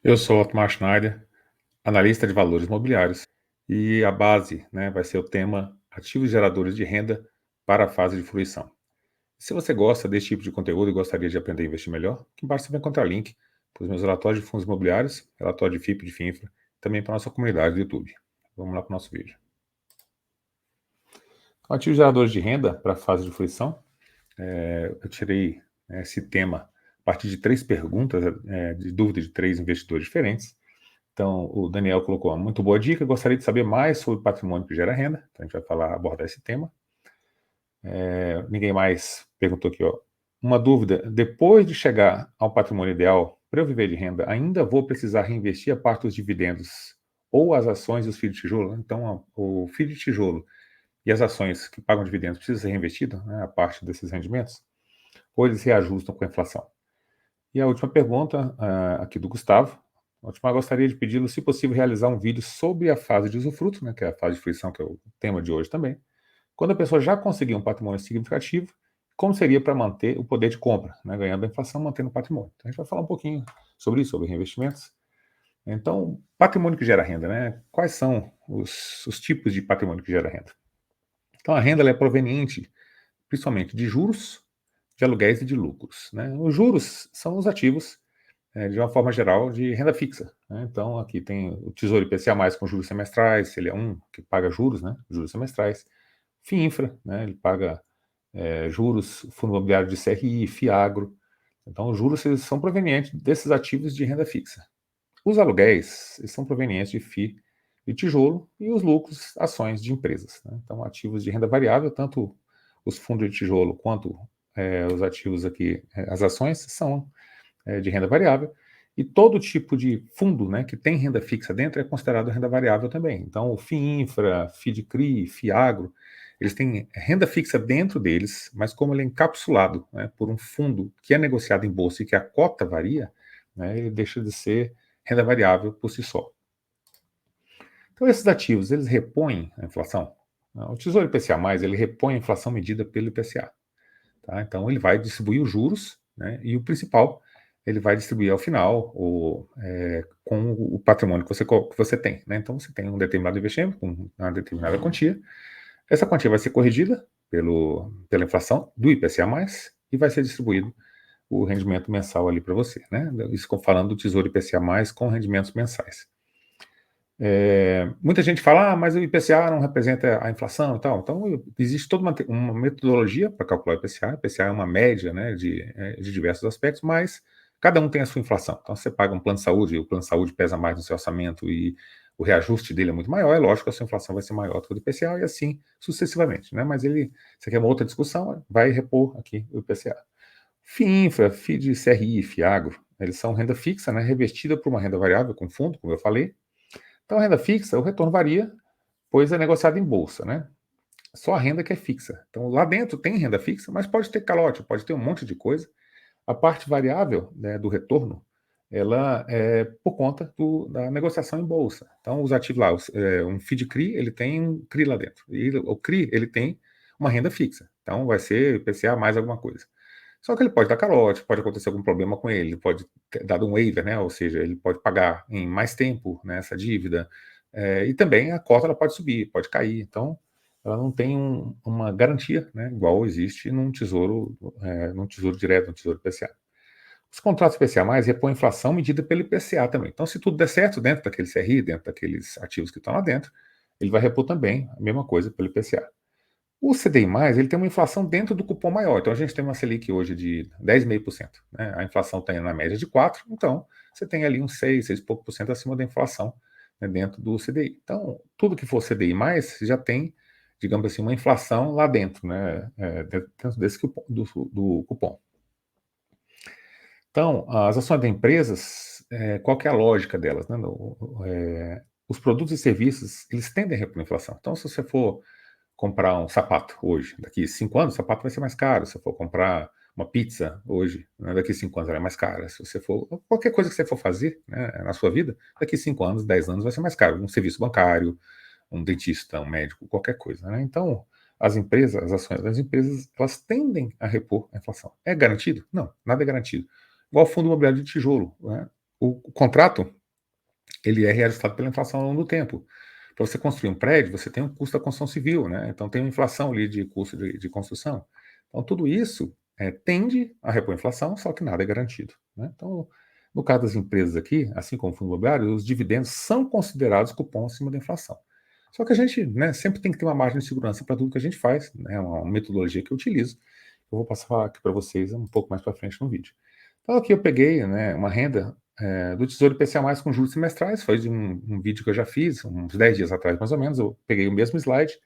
Eu sou o Otmar Schneider, analista de valores imobiliários, e a base, vai ser o tema ativos geradores de renda para a fase de fruição. Se você gosta desse tipo de conteúdo e gostaria de aprender a investir melhor, aqui embaixo você vai encontrar link para os meus relatórios de fundos imobiliários, relatório de FIP e de FINFRA, também para a nossa comunidade do YouTube. Vamos lá para o nosso vídeo. Então, ativos geradores de renda para a fase de fruição, eu tirei esse tema a partir de 3 perguntas, de dúvida de 3 investidores diferentes. Então, o Daniel colocou uma muito boa dica. Gostaria de saber mais sobre patrimônio que gera renda. Então, a gente vai abordar esse tema. Ninguém mais perguntou aqui, ó. Uma dúvida: depois de chegar ao patrimônio ideal, para eu viver de renda, ainda vou precisar reinvestir a parte dos dividendos ou as ações dos FIIs de tijolo? Então, o FII de tijolo e as ações que pagam dividendos precisam ser reinvestidas, a parte desses rendimentos? Ou eles reajustam com a inflação? E a última pergunta, aqui do Gustavo. Última, gostaria de pedi-lo, se possível, realizar um vídeo sobre a fase de usufruto, que é a fase de fruição, que é o tema de hoje também. Quando a pessoa já conseguir um patrimônio significativo, como seria para manter o poder de compra, ganhando a inflação, mantendo o patrimônio. Então, a gente vai falar um pouquinho sobre isso, sobre reinvestimentos. Então, patrimônio que gera renda, Quais são os tipos de patrimônio que gera renda? Então, a renda ela é proveniente, principalmente, de juros, de aluguéis e de lucros. Os juros são os ativos de uma forma geral, de renda fixa. Então, aqui tem o Tesouro IPCA+, com juros semestrais, ele é um que paga juros, juros semestrais. FIINFRA, ele paga juros, Fundo Imobiliário de CRI, FIAGRO. Então, os juros eles são provenientes desses ativos de renda fixa. Os aluguéis eles são provenientes de FII de tijolo e os lucros, ações de empresas. Então, ativos de renda variável, tanto os fundos de tijolo quanto os ativos aqui, as ações, são de renda variável, e todo tipo de fundo que tem renda fixa dentro é considerado renda variável também. Então, o FIINFRA, FIDCRI, FIAGRO, eles têm renda fixa dentro deles, mas como ele é encapsulado por um fundo que é negociado em bolsa e que a cota varia, ele deixa de ser renda variável por si só. Então, esses ativos, eles repõem a inflação? O Tesouro IPCA+, ele repõe a inflação medida pelo IPCA. Tá? Então, ele vai distribuir os juros, e o principal, ele vai distribuir ao final com o patrimônio que você tem. Então, você tem um determinado investimento com uma determinada quantia. Essa quantia vai ser corrigida pela inflação do IPCA+, e vai ser distribuído o rendimento mensal ali para você. Isso falando do Tesouro IPCA+, com rendimentos mensais. Muita gente fala, mas o IPCA não representa a inflação e tal. Então, existe toda uma metodologia para calcular o IPCA. O IPCA é uma média de diversos aspectos, mas cada um tem a sua inflação. Então, você paga um plano de saúde, e o plano de saúde pesa mais no seu orçamento e o reajuste dele é muito maior, é lógico que a sua inflação vai ser maior do que o do IPCA e assim sucessivamente. Mas isso aqui é uma outra discussão, vai repor aqui o IPCA. FIINFRA, FIDC, CRI, FIAGRO, eles são renda fixa, revestida por uma renda variável com fundo, como eu falei. Então, a renda fixa, o retorno varia, pois é negociado em bolsa, Só a renda que é fixa. Então, lá dentro tem renda fixa, mas pode ter calote, pode ter um monte de coisa. A parte variável do retorno, ela é por conta da negociação em bolsa. Então, os ativos lá, um FIDCRI, ele tem um CRI lá dentro. E o CRI, ele tem uma renda fixa. Então, vai ser IPCA mais alguma coisa. Só que ele pode dar calote, pode acontecer algum problema com ele pode ter dado um waiver, ou seja, ele pode pagar em mais tempo essa dívida, e também a cota ela pode subir, pode cair, então ela não tem uma garantia, igual existe num tesouro direto, num tesouro IPCA. Os contratos IPCA+, repõem a inflação medida pelo IPCA também. Então, se tudo der certo dentro daquele CRI, dentro daqueles ativos que estão lá dentro, ele vai repor também a mesma coisa pelo IPCA. O CDI+, ele tem uma inflação dentro do cupom maior. Então, a gente tem uma Selic hoje de 10,5%. A inflação está na média de 4%, então você tem ali uns 6 pouco por cento acima da inflação dentro do CDI. Então, tudo que for CDI+, já tem, digamos assim, uma inflação lá dentro, dentro desse cupom, do cupom. Então, as ações das empresas, qual que é a lógica delas? Os produtos e serviços, eles tendem a repor a inflação. Então, se você for comprar um sapato hoje, daqui 5 anos, o sapato vai ser mais caro. Se for comprar uma pizza hoje, daqui 5 anos ela é mais cara. Se você for, qualquer coisa que você for fazer na sua vida, daqui 5 anos, 10 anos vai ser mais caro. Um serviço bancário, um dentista, um médico, qualquer coisa. Então, as empresas, as ações das empresas, elas tendem a repor a inflação. É garantido? Não, nada é garantido. Igual o fundo imobiliário de tijolo. o contrato, ele é reajustado pela inflação ao longo do tempo. Para você construir um prédio, você tem um custo da construção civil, né? Então tem uma inflação ali de custo de construção. Então tudo isso tende a repor a inflação, só que nada é garantido, né? Então, no caso das empresas aqui, assim como o fundo imobiliário, os dividendos são considerados cupom acima da inflação. Só que a gente, né, sempre tem que ter uma margem de segurança para tudo que a gente faz, né? Uma metodologia que eu utilizo. Eu vou passar aqui para vocês um pouco mais para frente no vídeo. Então aqui eu peguei, né, uma renda do Tesouro IPCA+, com juros semestrais, foi de um vídeo que eu já fiz, uns 10 dias atrás mais ou menos, eu peguei o mesmo slide,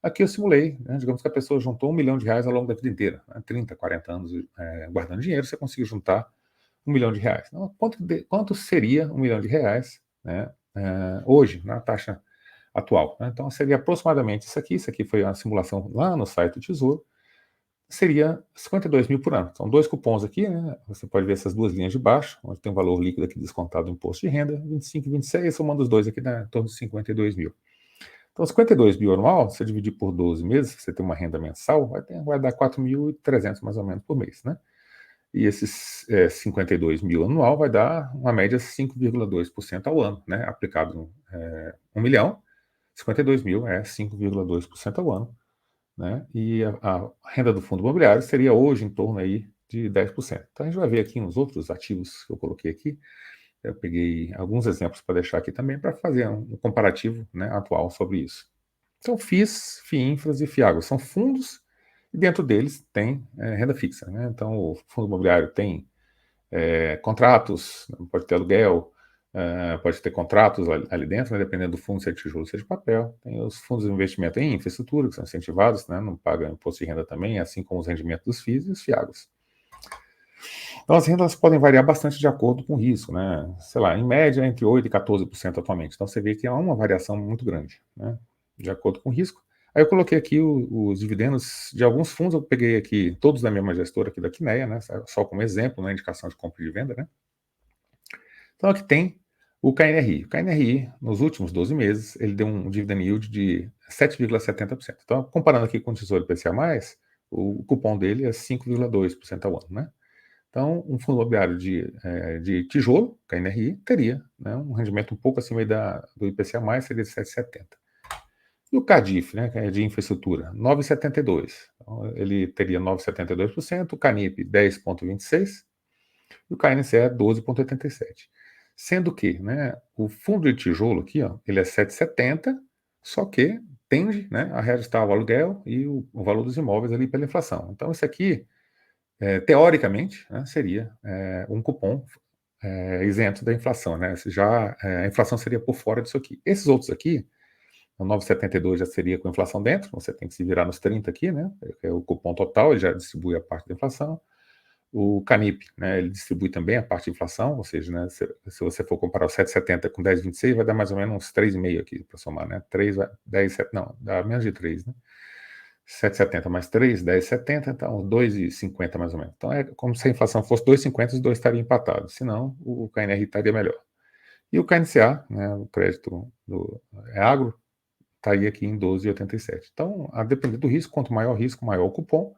aqui eu simulei, né, digamos que a pessoa juntou R$ 1.000.000 ao longo da vida inteira, né, 30, 40 anos guardando dinheiro, você conseguiu juntar R$ 1.000.000. Então, quanto seria R$ 1.000.000, né, hoje, na taxa atual? Né? Então seria aproximadamente isso aqui foi uma simulação lá no site do Tesouro, seria 52 mil por ano. São dois cupons aqui, né? Você pode ver essas duas linhas de baixo, onde tem o valor líquido aqui descontado do imposto de renda, 25 e 26, somando os dois aqui dá em torno de 52 mil. Então, 52 mil anual, se você dividir por 12 meses, você tem uma renda mensal, vai dar 4.300 mais ou menos por mês, né? E esses 52 mil anual vai dar uma média de 5,2% ao ano, né? Aplicado 1 milhão, 52 mil é 5,2% ao ano, né? E a renda do fundo imobiliário seria hoje em torno aí de 10%. Então a gente vai ver aqui uns outros ativos que eu coloquei aqui. Eu peguei alguns exemplos para deixar aqui também para fazer um comparativo, né, atual sobre isso. Então FIIs, FIINFRAs e FIAGRO são fundos e dentro deles tem renda fixa, né? Então o fundo imobiliário tem contratos, pode ter aluguel, pode ter contratos ali dentro, né, dependendo do fundo, se é tijolo, se é de papel. Tem os fundos de investimento em infraestrutura, que são incentivados, né, não pagam imposto de renda também, assim como os rendimentos dos FIIs e os FIAGROS. Então, as rendas podem variar bastante de acordo com o risco, né? Sei lá, em média, entre 8% e 14% atualmente. Então, você vê que há uma variação muito grande, né, de acordo com o risco. Aí eu coloquei aqui os dividendos de alguns fundos, eu peguei aqui todos da mesma gestora aqui da Quineia, né, só como exemplo, na indicação de compra e de venda, né? Então aqui tem o KNRI. O KNRI, nos últimos 12 meses, ele deu um dividend yield de 7,70%. Então, comparando aqui com o Tesouro IPCA+, o cupom dele é 5,2% ao ano, né? Então, um fundo imobiliário de tijolo, KNRI, teria, né, um rendimento um pouco acima do IPCA+, seria de 7,70. E o CADIF, né, que é de infraestrutura, 9,72. Então, ele teria 9,72%, o CANIP 10,26% e o KNCE 12,87. Sendo que, né, o fundo de tijolo aqui, ó, ele é 7,70, só que tende, né, a reajustar o aluguel e o valor dos imóveis ali pela inflação. Então, isso aqui, teoricamente, né, seria um cupom isento da inflação, né? Já a inflação seria por fora disso aqui. Esses outros aqui, o 9,72 já seria com inflação dentro, você tem que se virar nos 30 aqui, né? É o cupom total, ele já distribui a parte da inflação. O Canip, né, ele distribui também a parte de inflação, ou seja, né, se você for comparar o 7,70 com 10,26, vai dar mais ou menos uns 3,5 aqui para somar, né? 3, 10, não, dá menos de 3, né? 7,70 mais 3, 10,70, então 2,50 mais ou menos. Então é como se a inflação fosse 2,50, os dois estariam empatados, senão o KNR estaria melhor. E o KNCA, né, o crédito agro, estaria aqui em 12,87. Então, a depender do risco, quanto maior o risco, maior o cupom.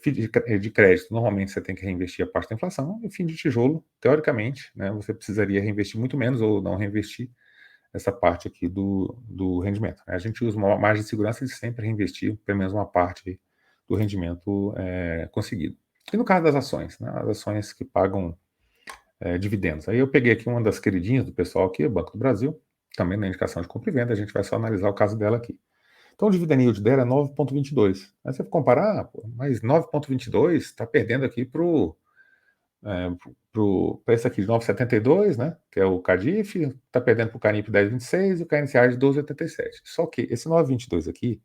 FII de crédito, normalmente você tem que reinvestir a parte da inflação, e FII de tijolo, teoricamente, né, você precisaria reinvestir muito menos ou não reinvestir essa parte aqui do rendimento, né? A gente usa uma margem de segurança de sempre reinvestir pelo menos uma parte do rendimento conseguido. E no caso das ações, né, as ações que pagam dividendos. Aí eu peguei aqui uma das queridinhas do pessoal aqui, o Banco do Brasil, também na indicação de compra e venda, a gente vai só analisar o caso dela aqui. Então o dividend yield dela é 9,22. Aí você comparar, mas 9,22 está perdendo aqui para esse aqui de 9,72, né, que é o CADIF, está perdendo para o CANIP 10,26 e o KNCA de 12,87. Só que esse 9,22 aqui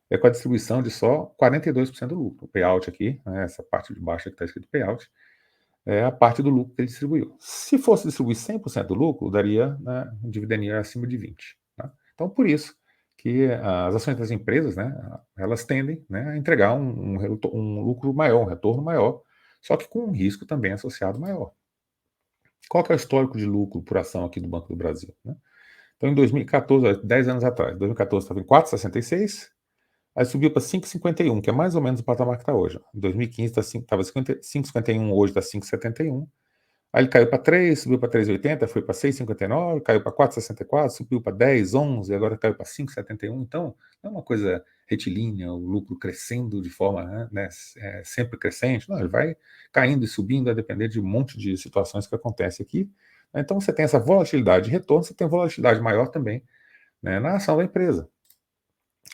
é com a distribuição de só 42% do lucro. O payout aqui, né, essa parte de baixo que está escrito payout, é a parte do lucro que ele distribuiu. Se fosse distribuir 100% do lucro, daria, né, um dividend yield acima de 20. Tá? Então, por isso que as ações das empresas, né, elas tendem, né, a entregar um lucro maior, um retorno maior, só que com um risco também associado maior. Qual que é o histórico de lucro por ação aqui do Banco do Brasil? Né? Então, em 2014, 10 anos atrás, 2014 estava em 4,66, aí subiu para 5,51, que é mais ou menos o patamar que está hoje. Em 2015 estava 5,51, hoje está 5,71. Aí ele caiu para 3, subiu para 3,80, foi para 6,59, caiu para 4,64, subiu para 10, 11, agora caiu para 5,71. Então, não é uma coisa retilínea, o lucro crescendo de forma, né, sempre crescente. Não, ele vai caindo e subindo a depender de um monte de situações que acontecem aqui. Então, você tem essa volatilidade de retorno, você tem volatilidade maior também, né, na ação da empresa.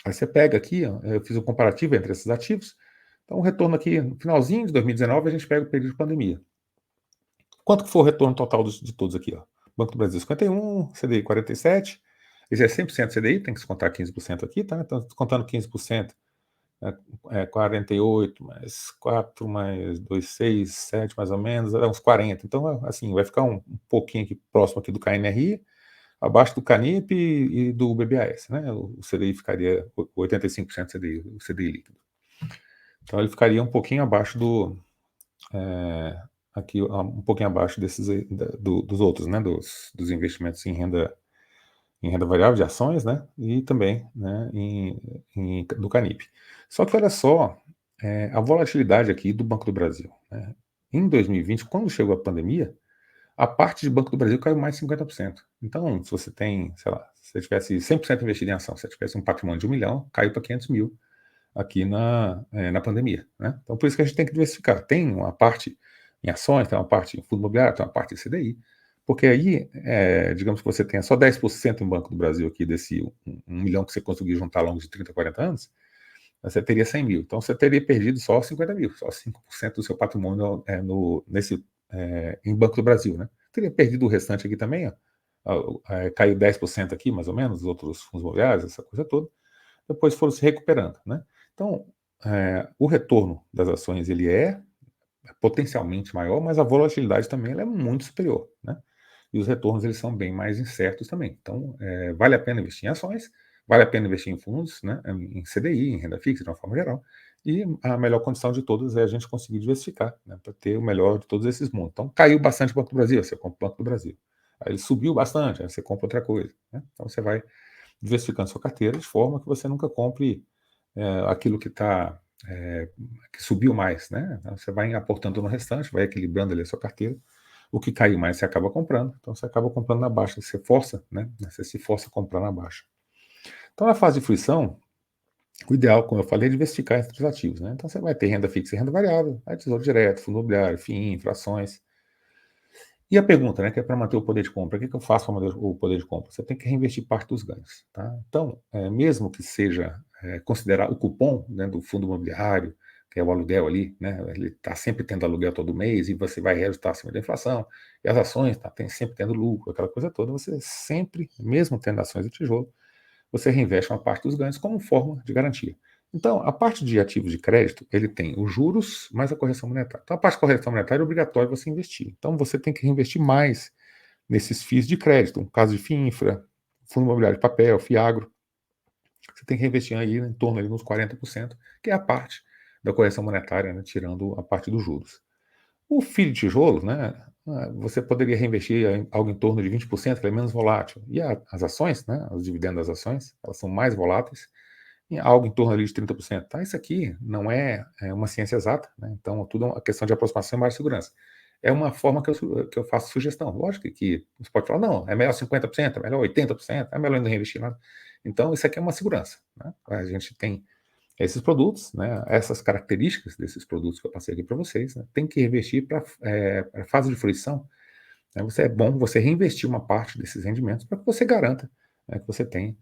Aí você pega aqui, ó, eu fiz um comparativo entre esses ativos. Então, o retorno aqui, no finalzinho de 2019, a gente pega o período de pandemia. Quanto que foi o retorno total de todos aqui? Ó? Banco do Brasil 51, CDI 47. Esse é 100% CDI, tem que descontar 15% aqui, tá? Então, descontando 15%, é 48, mais 4, mais 2, 6, 7, mais ou menos, é uns 40. Então, assim, vai ficar um pouquinho aqui próximo aqui do KNRI, abaixo do Canip e do BBAS, né? O CDI ficaria 85% CDI, o CDI líquido. Então, ele ficaria um pouquinho abaixo do... aqui um pouquinho abaixo desses dos outros, né, dos investimentos em renda variável de ações, né, e também, né, do Canip. Só que olha só, a volatilidade aqui do Banco do Brasil, né? Em 2020, quando chegou a pandemia, a parte de Banco do Brasil caiu mais de 50%. Então, se você tem, sei lá, se você tivesse 100% investido em ação, se você tivesse um patrimônio de 1 milhão, caiu para 500 mil aqui na pandemia, né? Então, por isso que a gente tem que diversificar. Tem uma parte em ações, tem uma parte em fundo imobiliário, tem uma parte em CDI, porque aí, digamos que você tenha só 10% em Banco do Brasil aqui desse 1 milhão que você conseguir juntar ao longo de 30, 40 anos, você teria 100 mil. Então, você teria perdido só 50 mil, só 5% do seu patrimônio em Banco do Brasil, né? Teria perdido o restante aqui também, ó. Caiu 10% aqui, mais ou menos, os outros fundos imobiliários, essa coisa toda. Depois foram se recuperando, né? Então, o retorno das ações ele é potencialmente maior, mas a volatilidade também ela é muito superior, né? E os retornos eles são bem mais incertos também. Então, vale a pena investir em ações, vale a pena investir em fundos, né? Em CDI, em renda fixa, de uma forma geral. E a melhor condição de todas é a gente conseguir diversificar, né? Para ter o melhor de todos esses mundos. Então, caiu bastante o Banco do Brasil, você compra o Banco do Brasil. Aí ele subiu bastante, aí você compra outra coisa, né? Então, você vai diversificando sua carteira de forma que você nunca compre aquilo que subiu mais, né? Então, você vai aportando no restante, vai equilibrando ali a sua carteira. O que caiu mais você acaba comprando, então você acaba comprando na baixa, você força, né? Você se força a comprar na baixa. Então, na fase de fruição, o ideal, como eu falei, é diversificar entre os ativos, né? Então, você vai ter renda fixa e renda variável, tesouro direto, fundo imobiliário, FII, frações. E a pergunta, né, que é para manter o poder de compra, o que eu faço para manter o poder de compra? Você tem que reinvestir parte dos ganhos, tá? Então, mesmo que seja considerar o cupom, né, do fundo imobiliário, que é o aluguel ali, né, ele está sempre tendo aluguel todo mês e você vai reajustar acima da inflação, e as ações sempre tendo lucro, aquela coisa toda, você sempre, mesmo tendo ações de tijolo, você reinveste uma parte dos ganhos como forma de garantia. Então, a parte de ativos de crédito, ele tem os juros mais a correção monetária. Então, a parte de correção monetária é obrigatório você investir. Então, você tem que reinvestir mais nesses FIIs de crédito, no caso de FIINFRA, Fundo Imobiliário de Papel, FIAGRO. Você tem que reinvestir aí em torno ali uns 40%, que é a parte da correção monetária, né, tirando a parte dos juros. O FII de tijolo, né, você poderia reinvestir em algo em torno de 20%, que é menos volátil. E as ações, né, os dividendos das ações, elas são mais voláteis, em algo em torno ali de 30%. Tá? Isso aqui não é uma ciência exata, né? Então tudo é uma questão de aproximação e mais segurança. É uma forma que eu faço sugestão. Lógico que você pode falar, não, é melhor 50%, é melhor 80%, é melhor não reinvestir nada. Então isso aqui é uma segurança, né? A gente tem esses produtos, né, essas características desses produtos que eu passei aqui para vocês, né, tem que reinvestir para a fase de fruição. Né, é bom você reinvestir uma parte desses rendimentos para que você garanta, né, que você tenha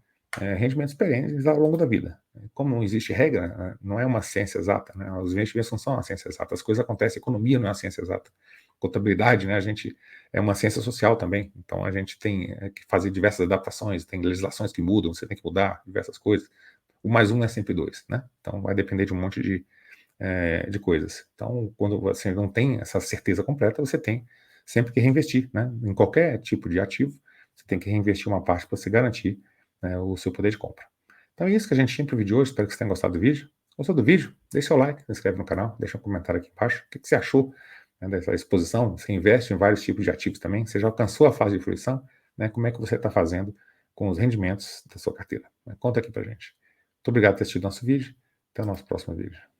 rendimentos perenes ao longo da vida. Como não existe regra, né, não é uma ciência exata, né, os investimentos não são uma ciência exata, as coisas acontecem, a economia não é uma ciência exata. Contabilidade, né, a gente é uma ciência social também, então a gente tem que fazer diversas adaptações, tem legislações que mudam, você tem que mudar diversas coisas. O mais um é sempre dois, né? Então vai depender de um monte de coisas. Então, quando você não tem essa certeza completa, você tem sempre que reinvestir, né? Em qualquer tipo de ativo, você tem que reinvestir uma parte para você garantir, né, o seu poder de compra. Então é isso que a gente tinha para o vídeo de hoje. Espero que você tenha gostado do vídeo. Gostou do vídeo? Deixe seu like, se inscreve no canal, deixa um comentário aqui embaixo. O que você achou, né, dessa exposição? Você investe em vários tipos de ativos também? Você já alcançou a fase de fruição? Né? Como é que você está fazendo com os rendimentos da sua carteira? Conta aqui para gente. Muito obrigado por ter assistido nosso vídeo. Até o nosso próximo vídeo.